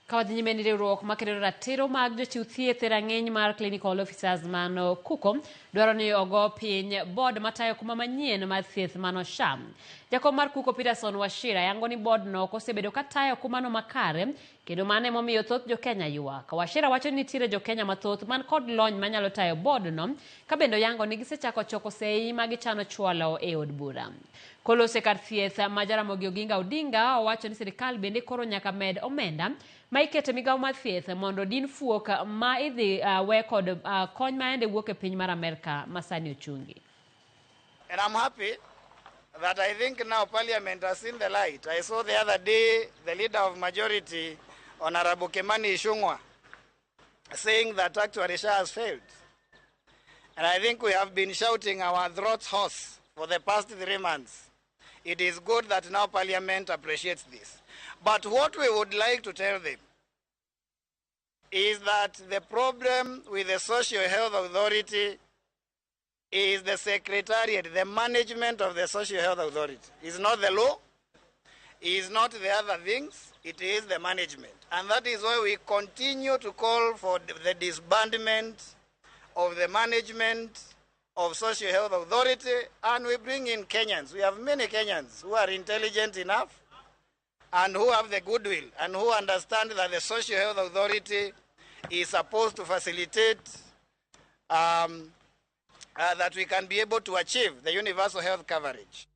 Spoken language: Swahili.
Kawadhi nyime ni riwruok makedo ratiro mag jochiw thieth e rang'iny mar clinical officers mano KUCO dwaro ni ogo piny board matayo kuma manyien mar thieth mano SHA. Jakom mar KUCO Peterson Wachira yango ni board no kosebedo katayo kumano makare kendo mane momiyo thoth jo Kenya ywak. Wachira wacho ni nitiere jo Kenya mathoth man kod lony manyalo tayo board no ka bendo yango ni gisechako choko sei magichano chwalo e od bura. Kolose kar thieth ma Ramogi Oginga Odinga owacho ni sirikal bende koro nyaka med omenda ma ikete migawo mar thieth mondo din fuok ma idhi we kod kony ma ende wuok e piny mar Amerika masani ochungi. And I'm happy that I think now Parliament has seen the light. I saw the other day the leader of majority, Honorable Kemani Ishungwa, saying that actually SHA has failed. And I think we have been shouting our throats hoarse for the past 3 months. It is good that now Parliament appreciates this. But what we would like to tell them is that the problem with the Social Health Authority is the secretariat, the management of the Social Health Authority. It's not the law, it's not the other things, it is the management. And that is why we continue to call for the disbandment of the management of Social Health Authority, and we bring in Kenyans. We have many Kenyans who are intelligent enough and who have the goodwill and who understand that the Social Health Authority is supposed to facilitate that we can be able to achieve the universal health coverage.